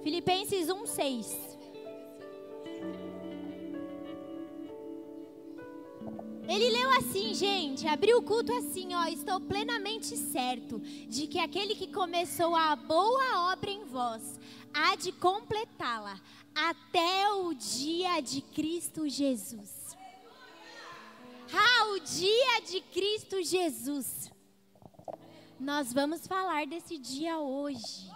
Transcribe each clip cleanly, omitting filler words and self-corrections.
Filipenses 1:6. Ele leu assim, gente, abriu o culto assim, ó: estou plenamente certo de que aquele que começou a boa obra em vós há de completá-la até o dia de Cristo Jesus. O dia de Cristo Jesus. Nós vamos falar desse dia hoje.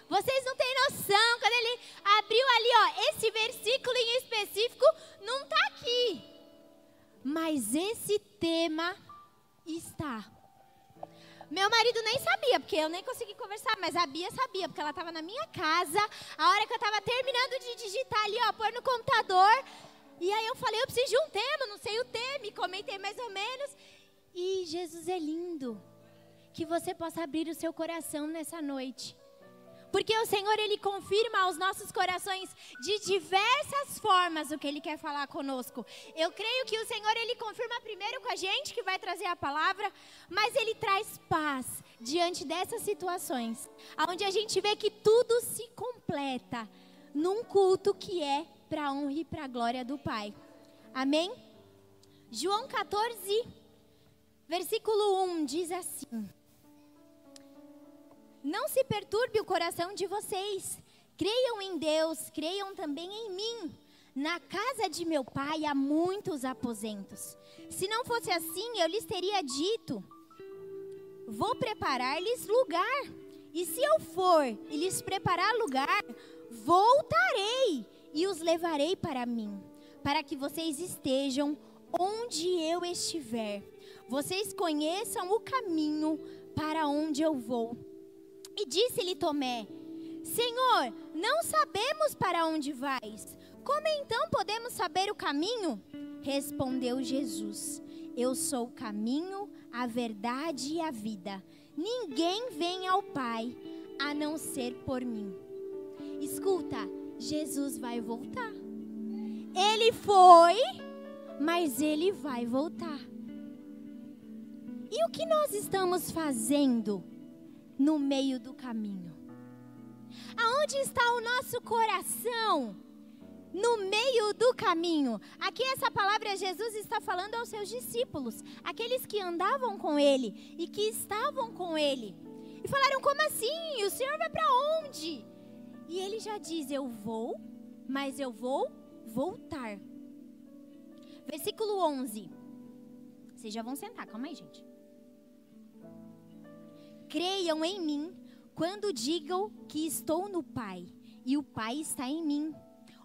Vocês não têm noção, quando ele abriu ali, ó, esse versículo em específico não está aqui. Mas esse tema está. Meu marido nem sabia, porque eu nem consegui conversar, mas a Bia sabia, porque ela estava na minha casa, a hora que eu estava terminando de digitar ali, ó, pôr no computador. E aí eu falei, eu preciso de um tema, não sei o tema, e comentei mais ou menos. E Jesus é lindo, que você possa abrir o seu coração nessa noite. Porque o Senhor, Ele confirma aos nossos corações de diversas formas o que Ele quer falar conosco. Eu creio que o Senhor, Ele confirma primeiro com a gente, que vai trazer a palavra, mas Ele traz paz diante dessas situações, onde a gente vê que tudo se completa num culto que é para a honra e para a glória do Pai. Amém? João 14, versículo 1 diz assim: não se perturbe o coração de vocês. Creiam em Deus, creiam também em mim. Na casa de meu pai há muitos aposentos. Se não fosse assim, eu lhes teria dito: vou preparar-lhes lugar. E se eu for e lhes preparar lugar, voltarei e os levarei para mim, para que vocês estejam onde eu estiver. Vocês conheçam o caminho para onde eu vou. E disse-lhe Tomé: Senhor, não sabemos para onde vais. Como então podemos saber o caminho? Respondeu Jesus: eu sou o caminho, a verdade e a vida. Ninguém vem ao Pai a não ser por mim. Escuta, Jesus vai voltar. Ele foi, mas Ele vai voltar. E o que nós estamos fazendo no meio do caminho? Aonde está o nosso coração no meio do caminho? Aqui essa palavra Jesus está falando aos seus discípulos, aqueles que andavam com Ele e que estavam com Ele. E falaram: como assim? O Senhor vai para onde? E Ele já diz: eu vou, mas eu vou voltar. Versículo 11. Vocês já vão sentar, calma aí, gente. Creiam em mim quando digam que estou no Pai e o Pai está em mim.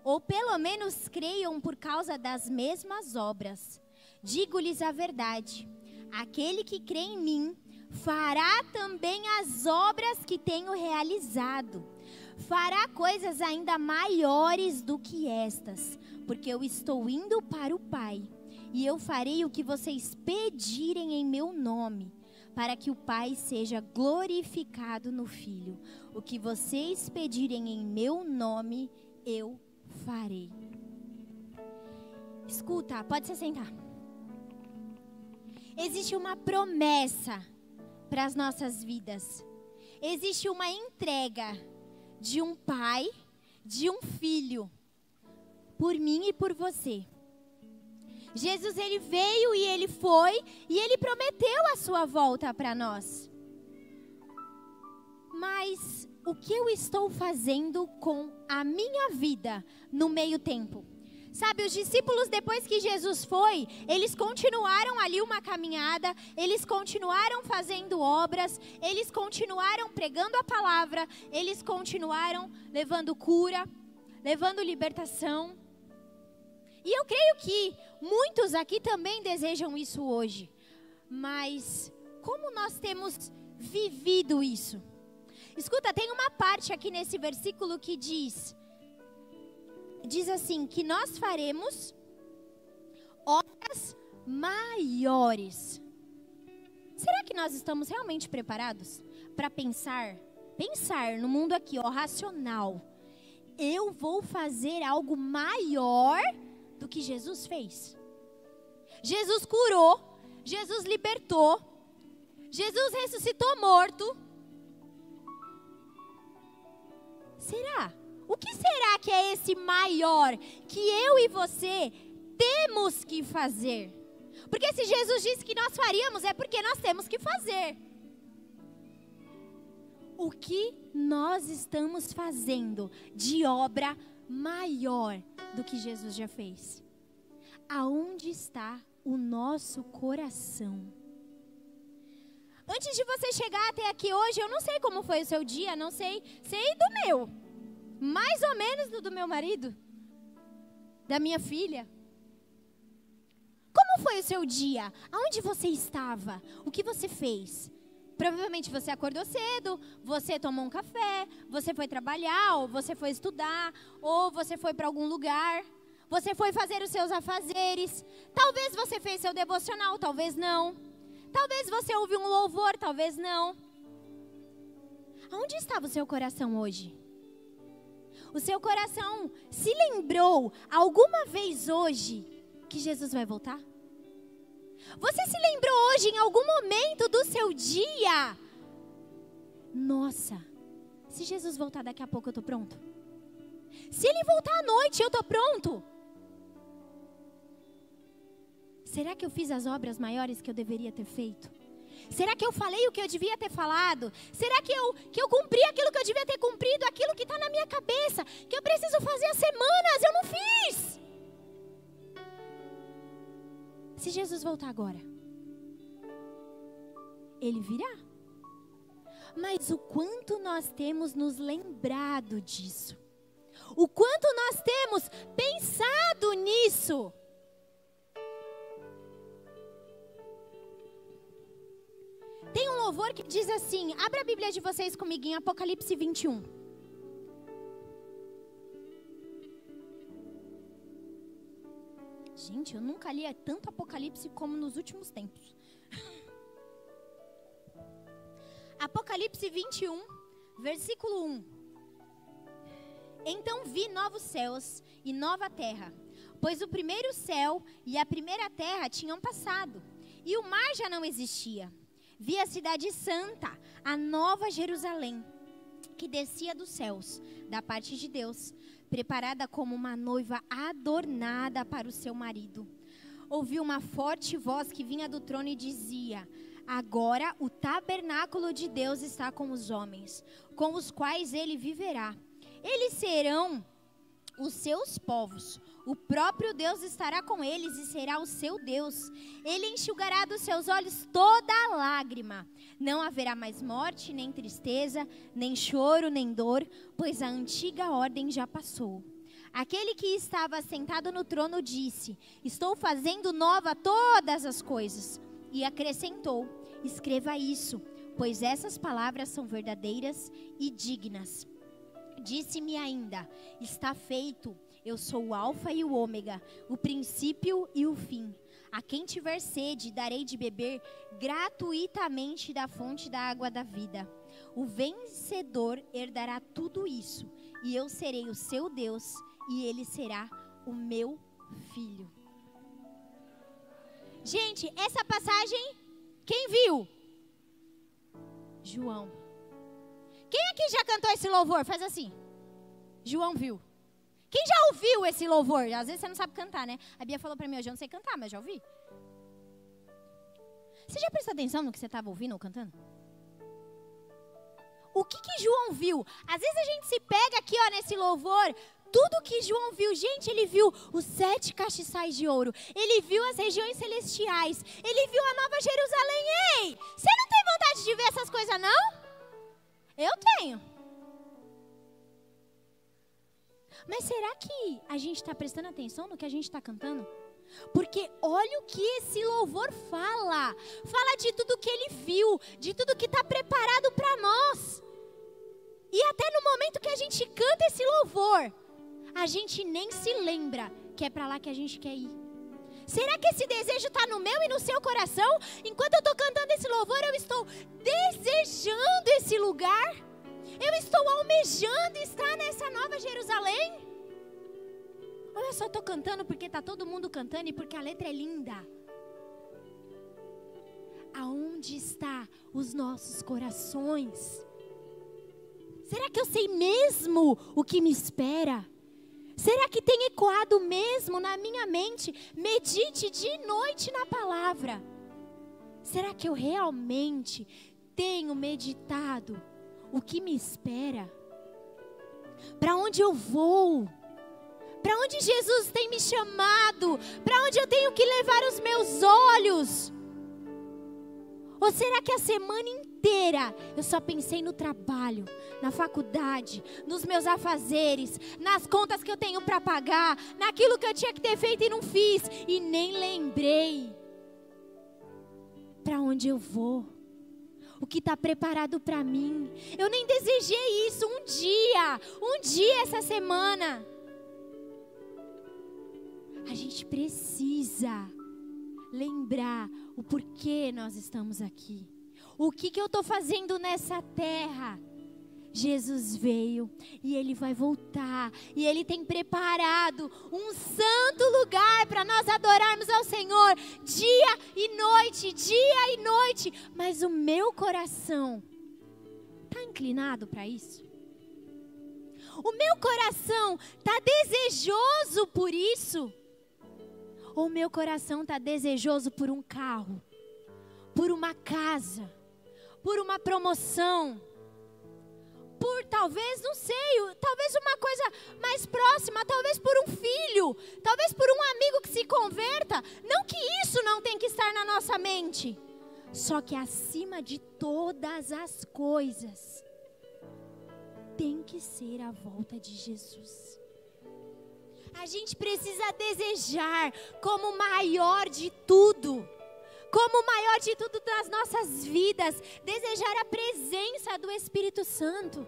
Ou pelo menos creiam por causa das mesmas obras. Digo-lhes a verdade: aquele que crê em mim fará também as obras que tenho realizado. Fará coisas ainda maiores do que estas, porque eu estou indo para o Pai. E eu farei o que vocês pedirem em meu nome, para que o Pai seja glorificado no Filho. O que vocês pedirem em meu nome, eu farei. Escuta, pode se sentar. Existe uma promessa para as nossas vidas. Existe uma entrega de um pai, de um filho, por mim e por você. Jesus, ele veio e ele foi, e ele prometeu a sua volta para nós. Mas o que eu estou fazendo com a minha vida no meio tempo? Sabe, os discípulos, depois que Jesus foi, eles continuaram ali uma caminhada, eles continuaram fazendo obras, eles continuaram pregando a palavra, eles continuaram levando cura, levando libertação. E eu creio que muitos aqui também desejam isso hoje. Mas como nós temos vivido isso? Escuta, tem uma parte aqui nesse versículo que diz assim, que nós faremos obras maiores. Será que nós estamos realmente preparados para pensar no mundo aqui, ó, racional? Eu vou fazer algo maior do que Jesus fez. Jesus curou, Jesus libertou, Jesus ressuscitou morto. Será? O que será que é esse maior que eu e você temos que fazer? Porque se Jesus disse que nós faríamos, é porque nós temos que fazer. O que nós estamos fazendo de obra maior do que Jesus já fez? Aonde está o nosso coração? Antes de você chegar até aqui hoje, eu não sei como foi o seu dia, não sei, sei do meu. Mais ou menos do meu marido, da minha filha. Como foi o seu dia? Aonde você estava? O que você fez? Provavelmente você acordou cedo, você tomou um café, você foi trabalhar, ou você foi estudar, ou você foi para algum lugar, você foi fazer os seus afazeres. Talvez você fez seu devocional, talvez não. Talvez você ouviu um louvor, talvez não. Aonde estava o seu coração hoje? O seu coração se lembrou alguma vez hoje que Jesus vai voltar? Você se lembrou hoje em algum momento do seu dia? Nossa, se Jesus voltar daqui a pouco eu estou pronto. Se Ele voltar à noite eu estou pronto. Será que eu fiz as obras maiores que eu deveria ter feito? Será que eu falei o que eu devia ter falado? Será que eu cumpri aquilo que eu devia ter cumprido? Aquilo que está na minha cabeça, que eu preciso fazer há semanas, eu não fiz. Se Jesus voltar agora, Ele virá. Mas o quanto nós temos nos lembrado disso? O quanto nós temos pensado nisso? Tem um louvor que diz assim, abra a Bíblia de vocês comigo em Apocalipse 21. Gente, eu nunca li tanto Apocalipse como nos últimos tempos. Apocalipse 21, versículo 1. Então vi novos céus e nova terra, pois o primeiro céu e a primeira terra tinham passado, e o mar já não existia. Vi a cidade santa, a nova Jerusalém, que descia dos céus, da parte de Deus, preparada como uma noiva adornada para o seu marido. Ouvi uma forte voz que vinha do trono e dizia: agora o tabernáculo de Deus está com os homens, com os quais ele viverá. Eles serão os seus povos. O próprio Deus estará com eles e será o seu Deus. Ele enxugará dos seus olhos toda a lágrima. Não haverá mais morte, nem tristeza, nem choro, nem dor, pois a antiga ordem já passou. Aquele que estava sentado no trono disse: estou fazendo nova todas as coisas. E acrescentou: escreva isso, pois essas palavras são verdadeiras e dignas. Disse-me ainda: está feito. Eu sou o alfa e o ômega, o princípio e o fim. A quem tiver sede, darei de beber gratuitamente da fonte da água da vida. O vencedor herdará tudo isso, e eu serei o seu Deus, e ele será o meu filho. Gente, essa passagem, quem viu? João. Quem aqui já cantou esse louvor? Faz assim. João viu. Quem já ouviu esse louvor? Às vezes você não sabe cantar, né? A Bia falou pra mim hoje, eu não sei cantar, mas já ouvi. Você já prestou atenção no que você estava ouvindo ou cantando? O que João viu? Às vezes a gente se pega aqui, ó, nesse louvor, tudo que João viu. Gente, ele viu os 7 castiçais de ouro. Ele viu as regiões celestiais. Ele viu a nova Jerusalém. Ei, você não tem vontade de ver essas coisas, não? Eu tenho. Mas será que a gente está prestando atenção no que a gente está cantando? Porque olha o que esse louvor fala. Fala de tudo que ele viu, de tudo que está preparado para nós. E até no momento que a gente canta esse louvor, a gente nem se lembra que é para lá que a gente quer ir. Será que esse desejo está no meu e no seu coração? Enquanto eu estou cantando esse louvor, eu estou desejando esse lugar? Eu estou almejando estar nessa nova Jerusalém? Ou eu só estou cantando porque está todo mundo cantando e porque a letra é linda? Aonde estão os nossos corações? Será que eu sei mesmo o que me espera? Será que tem ecoado mesmo na minha mente? Medite de noite na palavra. Será que eu realmente tenho meditado o que me espera? Para onde eu vou? Para onde Jesus tem me chamado? Para onde eu tenho que levar os meus olhos? Ou será que a semana inteira eu só pensei no trabalho, na faculdade, nos meus afazeres, nas contas que eu tenho para pagar, naquilo que eu tinha que ter feito e não fiz, e nem lembrei para onde eu vou? O que está preparado para mim? Eu nem desejei isso um dia essa semana. A gente precisa lembrar o porquê nós estamos aqui. O que eu estou fazendo nessa terra? Jesus veio e Ele vai voltar. E Ele tem preparado um santo lugar para nós adorarmos ao Senhor dia e noite. Mas o meu coração está inclinado para isso? O meu coração está desejoso por isso? Ou o meu coração está desejoso por um carro, por uma casa, por uma promoção, por talvez, não sei, talvez uma coisa mais próxima, talvez por um filho, talvez por um amigo que se converta. Não que isso não tem que estar na nossa mente, só que acima de todas as coisas, tem que ser a volta de Jesus. A gente precisa desejar como maior de tudo das nossas vidas, desejar a presença do Espírito Santo,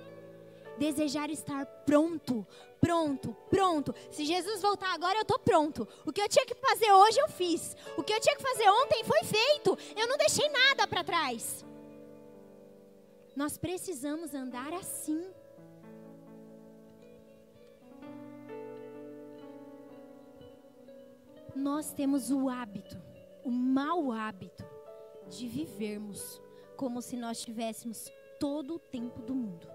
desejar estar pronto. Se Jesus voltar agora, eu estou pronto. O que eu tinha que fazer hoje, eu fiz. O que eu tinha que fazer ontem foi feito. Eu não deixei nada para trás. Nós precisamos andar assim. Nós temos o mau hábito de vivermos como se nós tivéssemos todo o tempo do mundo.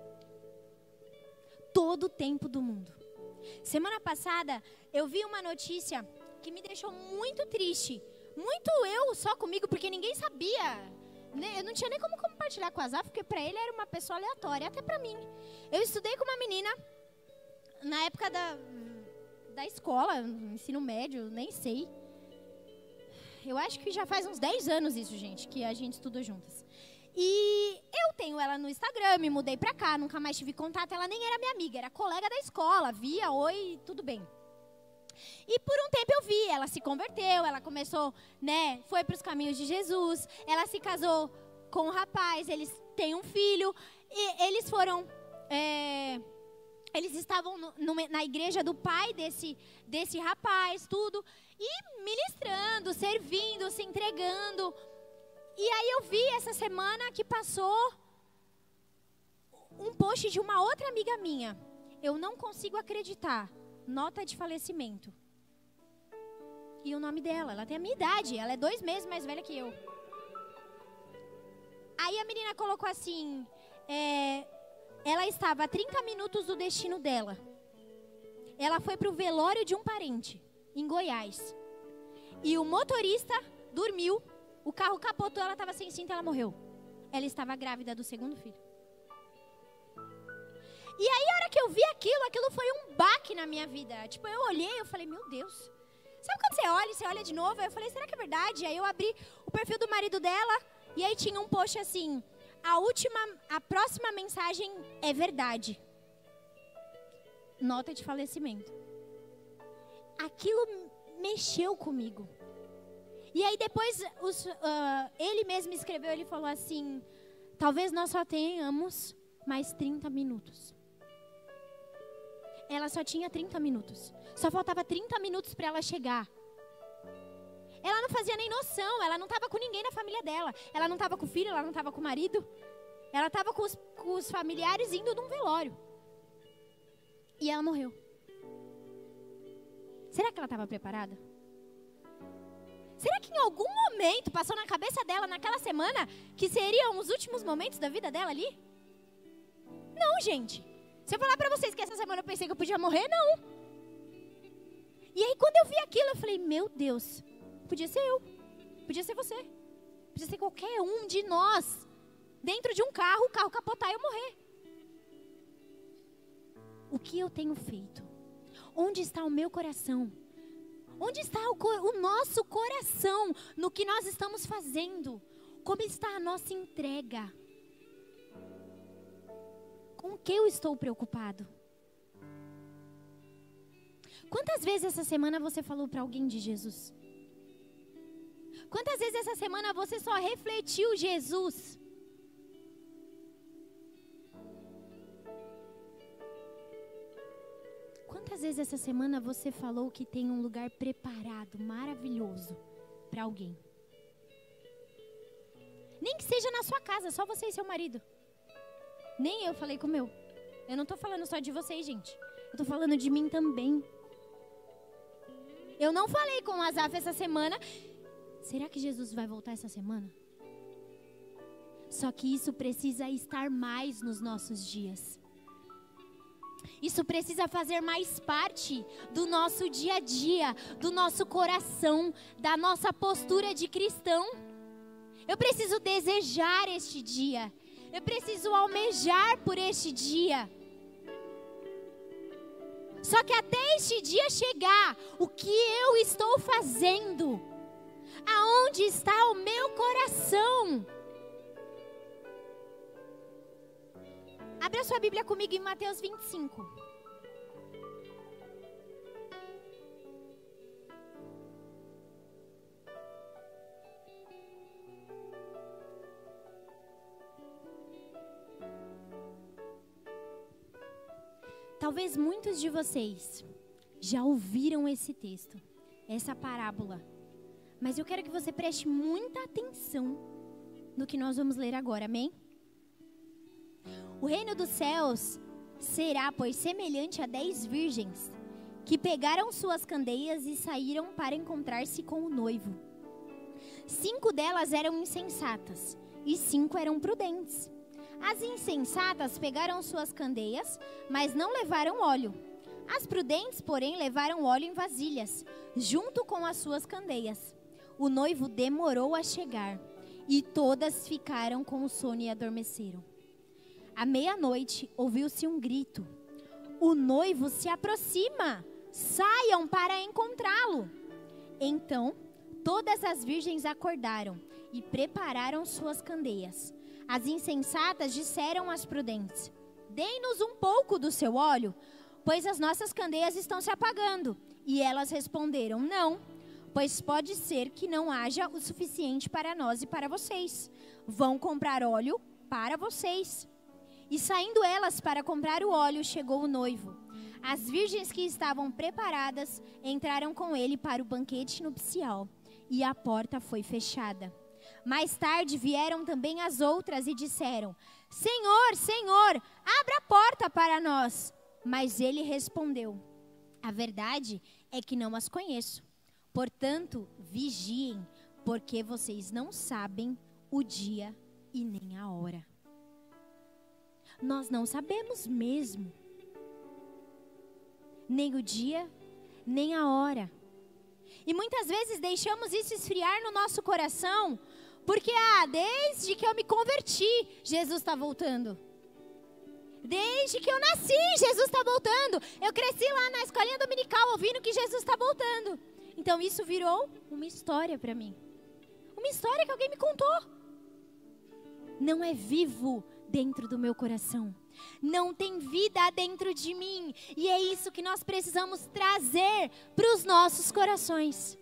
Todo o tempo do mundo. Semana passada, eu vi uma notícia que me deixou muito triste. Muito eu só comigo, porque ninguém sabia. Eu não tinha nem como compartilhar com o Azaf, porque para ele era uma pessoa aleatória, até para mim. Eu estudei com uma menina na época da escola, ensino médio, nem sei. Eu acho que já faz uns 10 anos isso, gente, que a gente estudou juntas. E eu tenho ela no Instagram, me mudei pra cá, nunca mais tive contato. Ela nem era minha amiga, era colega da escola, via, oi, tudo bem. E por um tempo eu vi, ela se converteu, ela começou, foi pros caminhos de Jesus. Ela se casou com um rapaz, eles têm um filho. E eles foram... Eles estavam na igreja do pai desse rapaz, tudo. E ministrando, servindo, se entregando. E aí eu vi essa semana que passou um post de uma outra amiga minha. Eu não consigo acreditar. Nota de falecimento. E o nome dela, ela tem a minha idade. Ela é 2 meses mais velha que eu. Aí a menina colocou assim... Ela estava a 30 minutos do destino dela. Ela foi para o velório de um parente, em Goiás. E o motorista dormiu, o carro capotou, ela estava sem cinto e ela morreu. Ela estava grávida do 2º filho. E aí, a hora que eu vi aquilo foi um baque na minha vida. Tipo, eu olhei, eu falei, meu Deus. Sabe quando você olha de novo? Aí eu falei, será que é verdade? Aí eu abri o perfil do marido dela, e aí tinha um post assim... A próxima mensagem é verdade. Nota de falecimento. Aquilo mexeu comigo. E aí depois ele mesmo escreveu, ele falou assim, talvez nós só tenhamos mais 30 minutos. Ela só tinha 30 minutos. Só faltava 30 minutos para ela chegar. Ela não fazia nem noção, ela não estava com ninguém na família dela. Ela não estava com o filho, ela não estava com o marido. Ela estava com os familiares indo num velório. E ela morreu. Será que ela estava preparada? Será que em algum momento passou na cabeça dela, naquela semana, que seriam os últimos momentos da vida dela ali? Não, gente. Se eu falar pra vocês que essa semana eu pensei que eu podia morrer, não. E aí quando eu vi aquilo, eu falei, meu Deus, podia ser eu, podia ser você, podia ser qualquer um de nós, dentro de um carro, o carro capotar e eu morrer. O que eu tenho feito? Onde está o meu coração? Onde está o nosso coração no que nós estamos fazendo? Como está a nossa entrega? Com o que eu estou preocupado? Quantas vezes essa semana você falou para alguém de Jesus? Quantas vezes essa semana você só refletiu Jesus? Quantas vezes essa semana você falou que tem um lugar preparado, maravilhoso, para alguém? Nem que seja na sua casa, só você e seu marido. Nem eu falei com o meu. Eu não estou falando só de vocês, gente. Eu estou falando de mim também. Eu não falei com o Azaf essa semana. Será que Jesus vai voltar essa semana? Só que isso precisa estar mais nos nossos dias. Isso precisa fazer mais parte do nosso dia a dia, do nosso coração, da nossa postura de cristão. Eu preciso desejar este dia. Eu preciso almejar por este dia. Só que até este dia chegar, o que eu estou fazendo? Aonde está o meu coração? Abra sua Bíblia comigo em Mateus 25. Talvez muitos de vocês já ouviram esse texto, essa parábola. Mas eu quero que você preste muita atenção no que nós vamos ler agora, amém? O reino dos céus será, pois, semelhante a 10 virgens que pegaram suas candeias e saíram para encontrar-se com o noivo. 5 delas eram insensatas e 5 eram prudentes. As insensatas pegaram suas candeias, mas não levaram óleo. As prudentes, porém, levaram óleo em vasilhas, junto com as suas candeias. O noivo demorou a chegar, e todas ficaram com sono e adormeceram. À meia-noite, ouviu-se um grito. O noivo se aproxima, saiam para encontrá-lo. Então, todas as virgens acordaram e prepararam suas candeias. As insensatas disseram às prudentes: dê-nos um pouco do seu óleo, pois as nossas candeias estão se apagando. E elas responderam: não, pois pode ser que não haja o suficiente para nós e para vocês. Vão comprar óleo para vocês. E saindo elas para comprar o óleo, chegou o noivo. As virgens que estavam preparadas entraram com ele para o banquete nupcial, e a porta foi fechada. Mais tarde vieram também as outras e disseram: Senhor, Senhor, abra a porta para nós. Mas ele respondeu: a verdade é que não as conheço. Portanto, vigiem, porque vocês não sabem o dia e nem a hora. Nós não sabemos mesmo. Nem o dia, nem a hora. E muitas vezes deixamos isso esfriar no nosso coração, porque desde que eu me converti, Jesus está voltando. Desde que eu nasci, Jesus está voltando. Eu cresci lá na escolinha dominical ouvindo que Jesus está voltando. Então isso virou uma história para mim. Uma história que alguém me contou. Não é vivo dentro do meu coração. Não tem vida dentro de mim. E é isso que nós precisamos trazer para os nossos corações.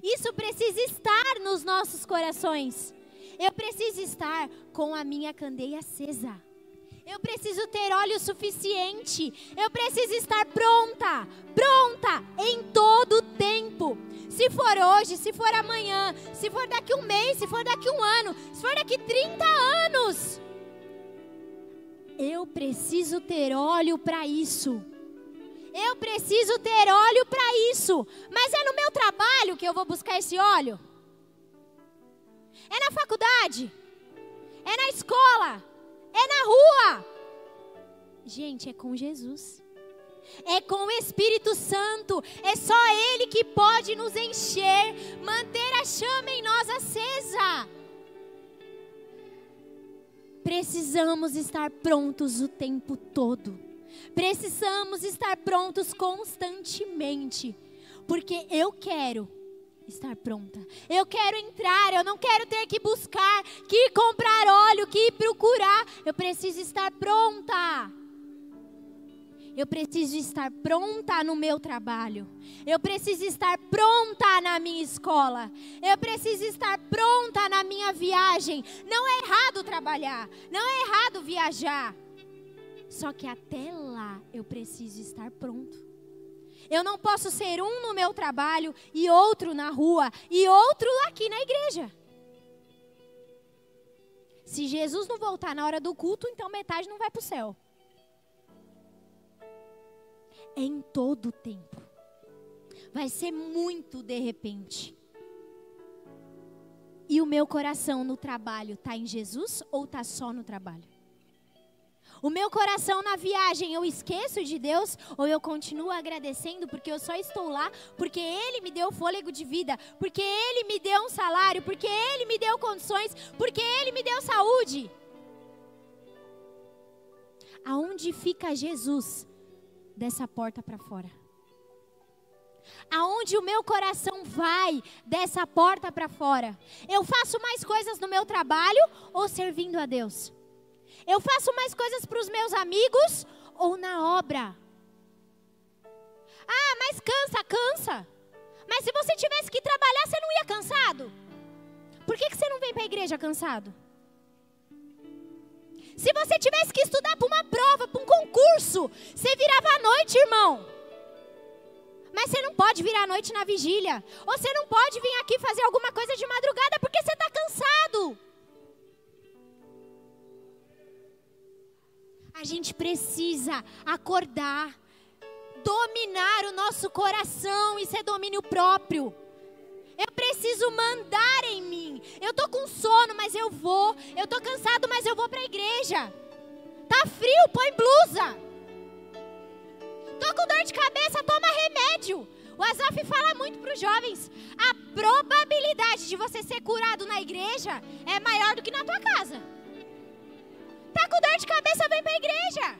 Isso precisa estar nos nossos corações. Eu preciso estar com a minha candeia acesa. Eu preciso ter óleo suficiente. Eu preciso estar pronta em todo o tempo. Se for hoje, se for amanhã, se for daqui um mês, se for daqui um ano, se for daqui 30 anos. Eu preciso ter óleo para isso. Eu preciso ter óleo para isso. Mas é no meu trabalho que eu vou buscar esse óleo? É na faculdade? É na escola? É na rua? Gente, é com Jesus. É com o Espírito Santo. É só Ele que pode nos encher, manter a chama em nós acesa. Precisamos estar prontos o tempo todo. Precisamos estar prontos constantemente. Porque eu quero estar pronta. Eu quero entrar, eu não quero ter que buscar, que ir comprar óleo, que ir procurar. Eu preciso estar pronta. Eu preciso estar pronta no meu trabalho. Eu preciso estar pronta na minha escola. Eu preciso estar pronta na minha viagem. Não é errado trabalhar. Não é errado viajar. Só que até lá eu preciso estar pronto. Eu não posso ser um no meu trabalho e outro na rua e outro aqui na igreja. Se Jesus não voltar na hora do culto, então metade não vai para o céu. É em todo o tempo. Vai ser muito de repente. E o meu coração no trabalho está em Jesus ou está só no trabalho? O meu coração na viagem, eu esqueço de Deus ou eu continuo agradecendo porque eu só estou lá porque Ele me deu fôlego de vida, porque Ele me deu um salário, porque Ele me deu condições, porque Ele me deu saúde? Aonde fica Jesus dessa porta para fora? Aonde o meu coração vai dessa porta para fora? Eu faço mais coisas no meu trabalho ou servindo a Deus? Eu faço mais coisas para os meus amigos ou na obra? Ah, mas cansa. Mas se você tivesse que trabalhar, você não ia cansado? Por que você não vem para a igreja cansado? Se você tivesse que estudar para uma prova, para um concurso, você virava à noite, irmão. Mas você não pode virar à noite na vigília. Ou você não pode vir aqui fazer alguma coisa de madrugada porque você está cansado. A gente precisa acordar, dominar o nosso coração. Isso é domínio próprio. Eu preciso mandar em mim. Eu tô com sono, mas eu vou. Eu tô cansado, mas eu vou para a igreja. Tá frio, põe blusa. Tô com dor de cabeça, toma remédio. O Asaf fala muito para os jovens. A probabilidade de você ser curado na igreja é maior do que na tua casa. Tá com dor de cabeça, vem para a igreja.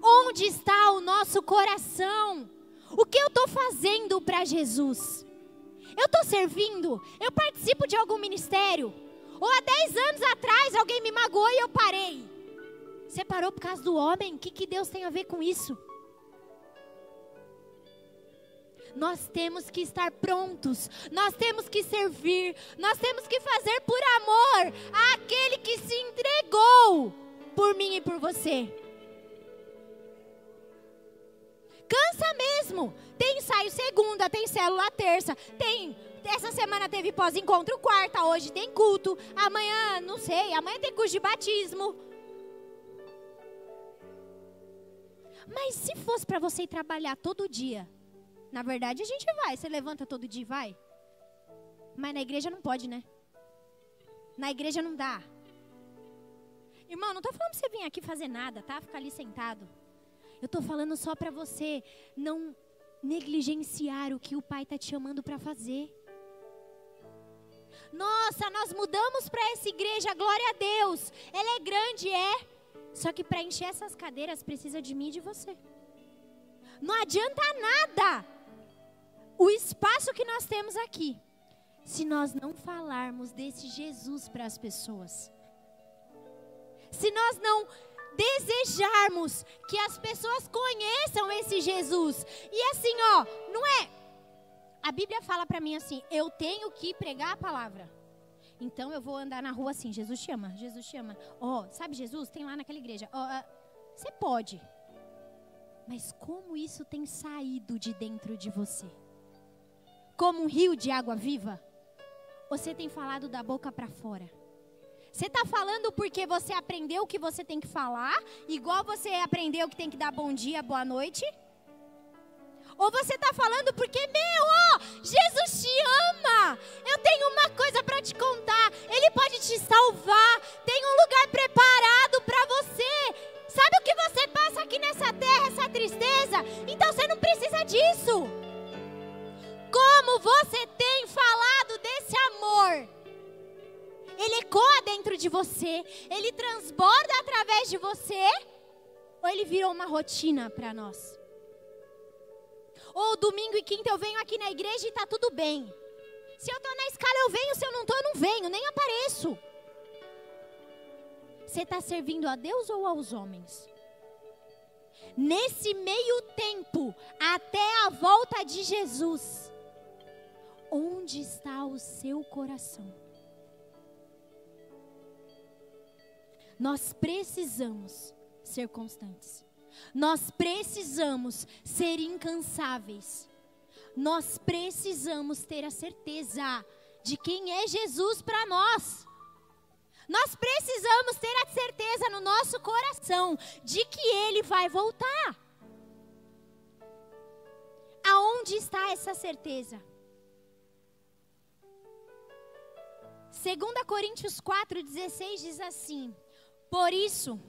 Onde está o nosso coração? O que eu estou fazendo para Jesus? Eu estou servindo? Eu participo de algum ministério? Ou há 10 anos atrás alguém me magoou e eu parei? Você parou por causa do homem? O que Deus tem a ver com isso? Nós temos que estar prontos, nós temos que servir, nós temos que fazer por amor àquele que se entregou por mim e por você. Cansa mesmo. Tem ensaio segunda, tem célula terça, essa semana teve pós-encontro quarta, hoje tem culto, amanhã, não sei, amanhã tem curso de batismo. Mas se fosse para você ir trabalhar todo dia, na verdade a gente vai, você levanta todo dia e vai. Mas na igreja não pode, né? Na igreja não dá. Irmão, não estou falando para você vir aqui fazer nada, tá? Ficar ali sentado. Eu estou falando só para você não negligenciar o que o Pai está te chamando para fazer. Nossa, nós mudamos para essa igreja, glória a Deus. Ela é grande, é. Só que para encher essas cadeiras precisa de mim e de você. Não adianta nada o espaço que nós temos aqui, se nós não falarmos desse Jesus para as pessoas. Se nós não desejarmos que as pessoas conheçam esse Jesus. E assim, ó, não é... A Bíblia fala para mim assim, eu tenho que pregar a palavra. Então eu vou andar na rua assim, Jesus te ama, Jesus te ama. Ó, sabe Jesus? Tem lá naquela igreja. Ó, você pode. Mas como isso tem saído de dentro de você? Como um rio de água viva? Você tem falado da boca para fora? Você está falando porque você aprendeu o que você tem que falar, igual você aprendeu que tem que dar bom dia, boa noite? Ou você está falando porque, Jesus te ama. Eu tenho uma coisa para te contar. Ele pode te salvar. Tem um lugar preparado para você. Sabe o que você passa aqui nessa terra, essa tristeza? Então você não precisa disso. Como você tem falado desse amor? Ele ecoa dentro de você, ele transborda através de você, ou ele virou uma rotina para nós? Ou domingo e quinta eu venho aqui na igreja e está tudo bem. Se eu estou na escala eu venho, se eu não estou eu não venho, nem apareço. Você está servindo a Deus ou aos homens? Nesse meio tempo, até a volta de Jesus, onde está o seu coração? Nós precisamos ser constantes. Nós precisamos ser incansáveis. Nós precisamos ter a certeza de quem é Jesus para nós. Nós precisamos ter a certeza no nosso coração de que Ele vai voltar. Aonde está essa certeza? 2 Coríntios 4,16 diz assim: por isso,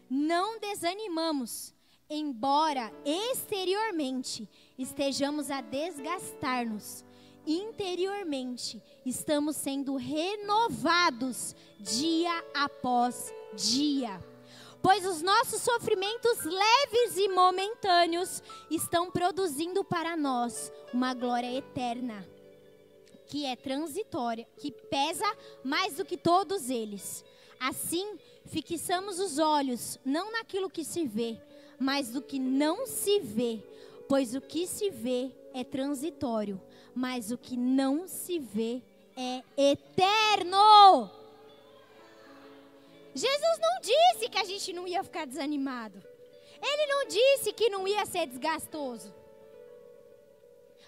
não desanimamos, embora exteriormente estejamos a desgastar-nos, interiormente estamos sendo renovados dia após dia. Pois os nossos sofrimentos leves e momentâneos estão produzindo para nós uma glória eterna, que é transitória, que pesa mais do que todos eles. Assim, fixamos os olhos não naquilo que se vê, mas do que não se vê, pois o que se vê é transitório, mas o que não se vê é eterno. Jesus não disse que a gente não ia ficar desanimado. Ele não disse que não ia ser desgastoso.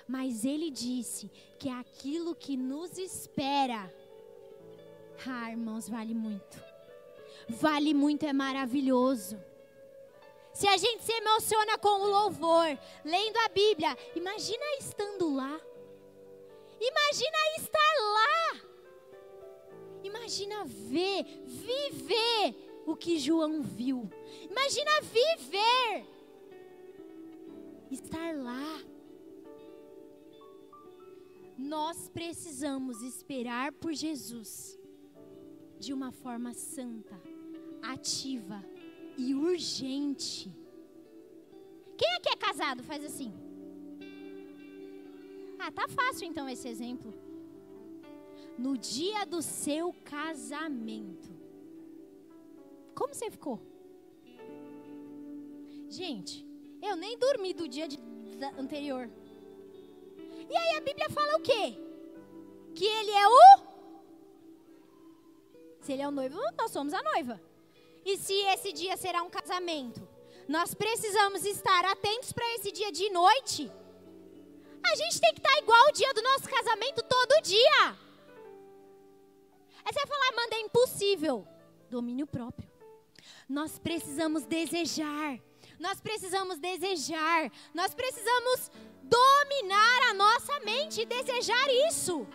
Mas Ele disse que aquilo que nos espera, irmãos, vale muito. Vale muito, é maravilhoso. Se a gente se emociona com o louvor, lendo a Bíblia, imagina estando lá. Imagina estar lá. Imagina viver o que João viu. Imagina viver, estar lá. Nós precisamos esperar por Jesus de uma forma santa, ativa e urgente. Quem aqui é casado? Faz assim. Ah, tá fácil então esse exemplo. No dia do seu casamento, como você ficou? Gente, eu nem dormi do dia anterior. E aí a Bíblia fala o quê? Que ele é o... Se ele é o noivo, nós somos a noiva. E se esse dia será um casamento, nós precisamos estar atentos para esse dia de noite. A gente tem que estar igual o dia do nosso casamento todo dia. Aí você vai falar, Amanda, é impossível. Domínio próprio. Nós precisamos desejar. Nós precisamos desejar. Nós precisamos dominar a nossa mente e desejar isso.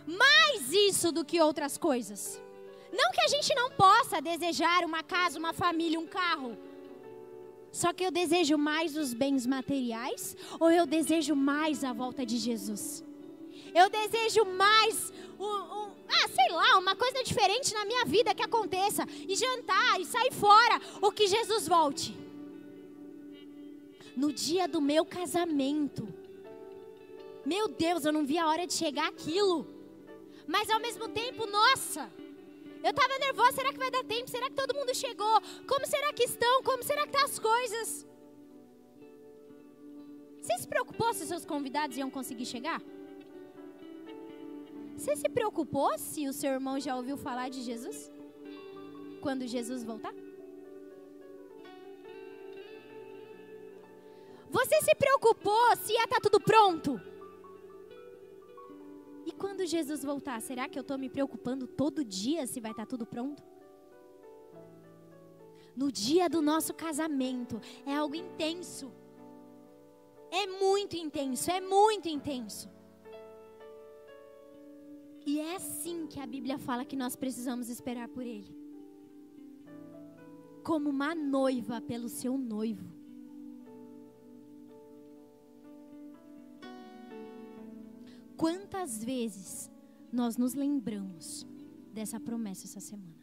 Mais isso do que outras coisas. Não que a gente não possa desejar uma casa, uma família, um carro. Só que eu desejo mais os bens materiais ou eu desejo mais a volta de Jesus? Eu desejo mais, sei lá, uma coisa diferente na minha vida que aconteça. E jantar, e sair fora, ou que Jesus volte. No dia do meu casamento. Meu Deus, eu não vi a hora de chegar aquilo. Mas ao mesmo tempo, nossa, eu estava nervosa, será que vai dar tempo? Será que todo mundo chegou? Como será que estão? Como será que estão as coisas? Você se preocupou se seus convidados iam conseguir chegar? Você se preocupou se o seu irmão já ouviu falar de Jesus? Quando Jesus voltar? Você se preocupou se ia estar tudo pronto? E quando Jesus voltar, será que eu estou me preocupando todo dia se vai estar tudo pronto? No dia do nosso casamento, é algo intenso. É muito intenso, é muito intenso. E é assim que a Bíblia fala que nós precisamos esperar por Ele. como uma noiva pelo seu noivo. Quantas vezes nós nos lembramos dessa promessa essa semana?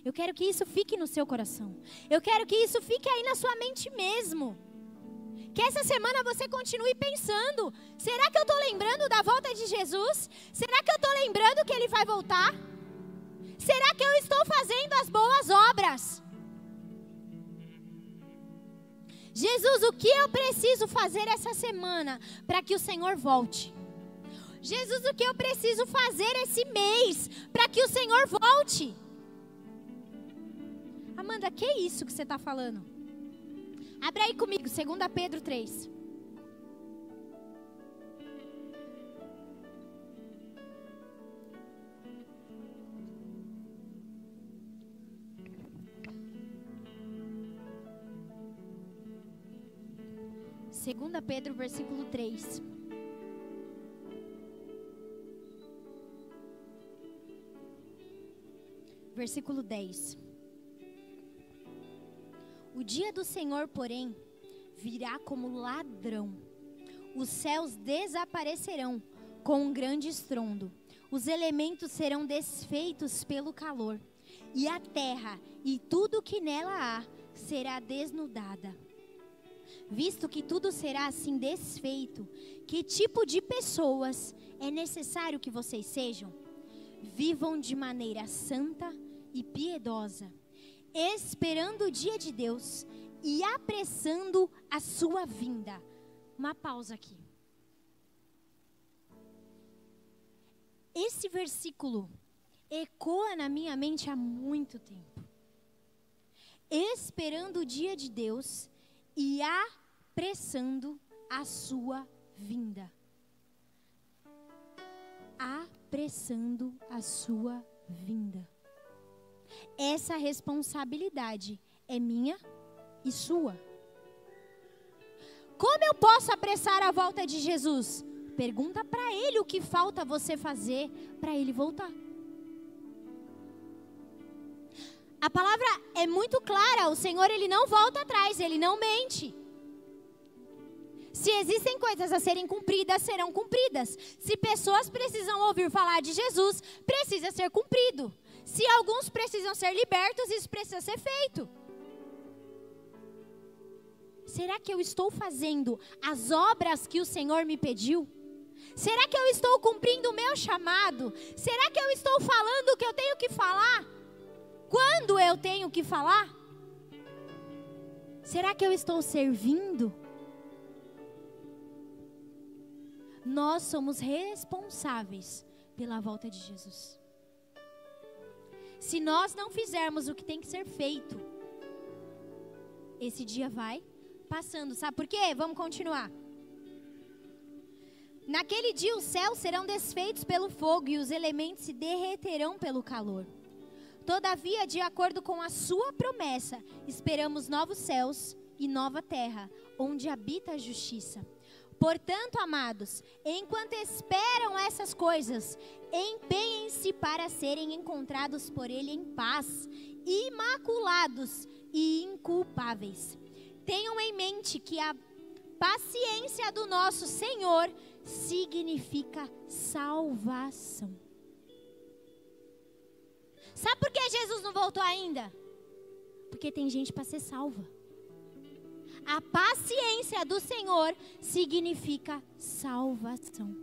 Eu quero que isso fique no seu coração. Eu quero que isso fique aí na sua mente mesmo. Que essa semana você continue pensando: será que eu estou lembrando da volta de Jesus? Será que eu estou lembrando que Ele vai voltar? Será que eu estou fazendo as boas obras? Jesus, o que eu preciso fazer essa semana para que o Senhor volte? Jesus, o que eu preciso fazer esse mês para que o Senhor volte? Amanda, que é isso que você está falando? Abre aí comigo, 2 Pedro 3. Segunda Pedro, versículo 3. Versículo 10. O dia do Senhor, porém, virá como ladrão. Os céus desaparecerão com um grande estrondo. Os elementos serão desfeitos pelo calor. E a terra e tudo que nela há será desnudada. Visto que tudo será assim desfeito, que tipo de pessoas é necessário que vocês sejam? Vivam de maneira santa e piedosa, esperando o dia de Deus e apressando a sua vinda. Uma pausa aqui. Esse versículo ecoa na minha mente há muito tempo. Esperando o dia de Deus e apressando a sua vinda. Apressando a sua vinda. Essa responsabilidade é minha e sua. Como eu posso apressar a volta de Jesus? Pergunta para Ele o que falta você fazer para Ele voltar. A palavra é muito clara, o Senhor Ele não volta atrás, Ele não mente. Se existem coisas a serem cumpridas, serão cumpridas. Se pessoas precisam ouvir falar de Jesus, precisa ser cumprido. Se alguns precisam ser libertos, isso precisa ser feito. Será que eu estou fazendo as obras que o Senhor me pediu? Será que eu estou cumprindo o meu chamado? Será que eu estou falando o que eu tenho que falar? Quando eu tenho que falar? Será que eu estou servindo? Nós somos responsáveis pela volta de Jesus. Se nós não fizermos o que tem que ser feito, esse dia vai passando. Sabe por quê? Vamos continuar. Naquele dia os céus serão desfeitos pelo fogo e os elementos se derreterão pelo calor. Todavia, de acordo com a sua promessa, esperamos novos céus e nova terra, onde habita a justiça. Portanto, amados, enquanto esperam essas coisas, empenhem-se para serem encontrados por Ele em paz, imaculados e inculpáveis. Tenham em mente que a paciência do nosso Senhor significa salvação. Sabe por que Jesus não voltou ainda? Porque tem gente para ser salva. A paciência do Senhor significa salvação.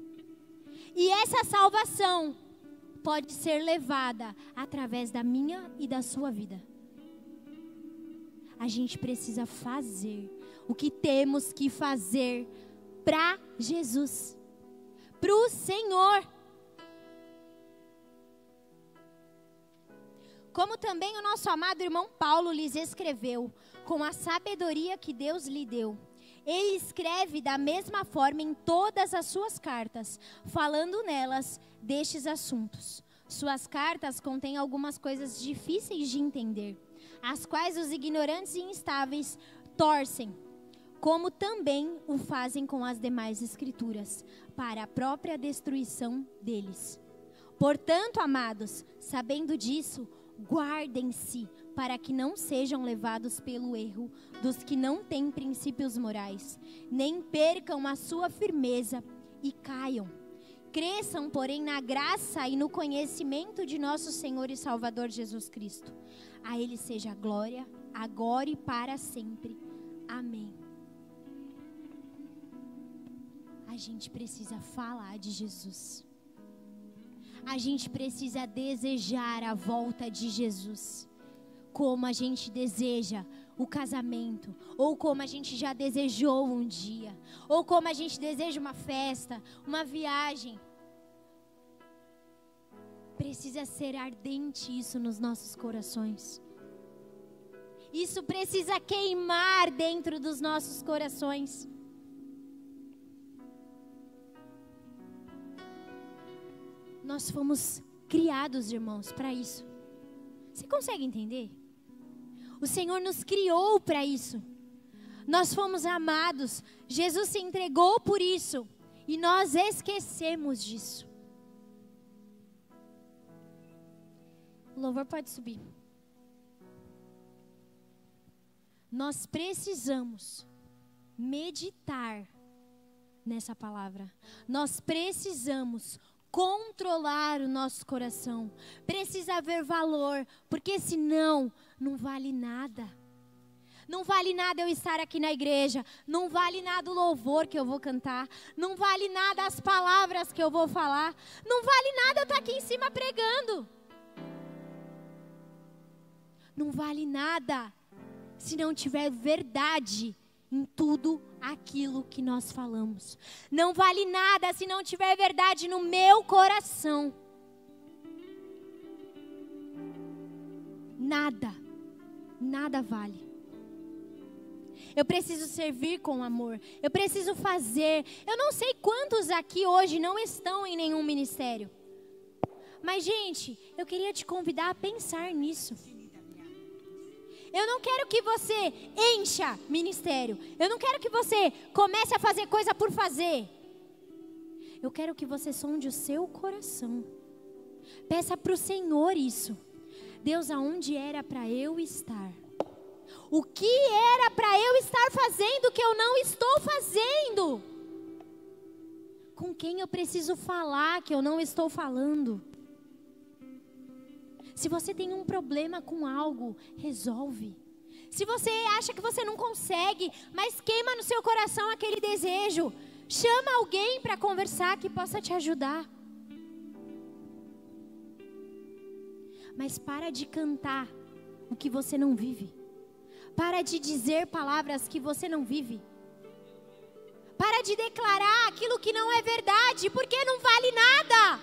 E essa salvação pode ser levada através da minha e da sua vida. A gente precisa fazer o que temos que fazer para Jesus, para o Senhor. Como também o nosso amado irmão Paulo lhes escreveu, com a sabedoria que Deus lhe deu. Ele escreve da mesma forma em todas as suas cartas, falando nelas destes assuntos. Suas cartas contêm algumas coisas difíceis de entender, as quais os ignorantes e instáveis torcem, como também o fazem com as demais escrituras, para a própria destruição deles. Portanto, amados, sabendo disso, guardem-se para que não sejam levados pelo erro dos que não têm princípios morais, nem percam a sua firmeza e caiam. Cresçam, porém, na graça e no conhecimento de nosso Senhor e Salvador Jesus Cristo. A Ele seja a glória, agora e para sempre. Amém. A gente precisa falar de Jesus. A gente precisa desejar a volta de Jesus. Como a gente deseja o casamento, ou como a gente já desejou um dia, ou como a gente deseja uma festa, uma viagem. Precisa ser ardente isso nos nossos corações. Isso precisa queimar dentro dos nossos corações. Nós fomos criados, irmãos, para isso. Você consegue entender? O Senhor nos criou para isso. Nós fomos amados. Jesus se entregou por isso. E nós esquecemos disso. O louvor pode subir. Nós precisamos meditar nessa palavra. Nós precisamos controlar o nosso coração. Precisa haver valor, porque senão não vale nada. Não vale nada eu estar aqui na igreja. Não vale nada o louvor que eu vou cantar. Não vale nada as palavras que eu vou falar. Não vale nada eu estar aqui em cima pregando. Não vale nada se não tiver verdade em tudo aquilo que nós falamos. Não vale nada se não tiver verdade no meu coração. Nada, nada vale. Eu preciso servir com amor. Eu preciso fazer. Eu não sei quantos aqui hoje não estão em nenhum ministério. Mas, gente, eu queria te convidar a pensar nisso. Eu não quero que você encha ministério. Eu não quero que você comece a fazer coisa por fazer. Eu quero que você sonde o seu coração. Peça para o Senhor isso. Deus, aonde era para eu estar? O que era para eu estar fazendo que eu não estou fazendo? Com quem eu preciso falar que eu não estou falando? Se você tem um problema com algo, resolve. Se você acha que você não consegue, mas queima no seu coração aquele desejo, chama alguém para conversar que possa te ajudar. Mas para de cantar o que você não vive. Para de dizer palavras que você não vive. Para de declarar aquilo que não é verdade, porque não vale nada.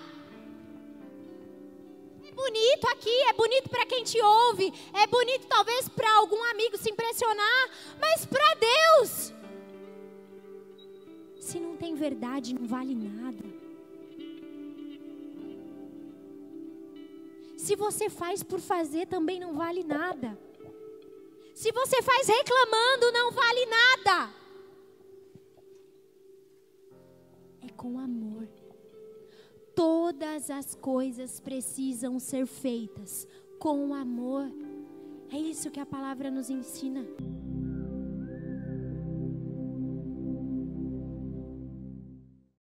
É bonito aqui, é bonito para quem te ouve, é bonito talvez para algum amigo se impressionar, mas para Deus, se não tem verdade, não vale nada. Se você faz por fazer, também não vale nada. Se você faz reclamando, não vale nada. É com amor. Todas as coisas precisam ser feitas com amor. É isso que a palavra nos ensina.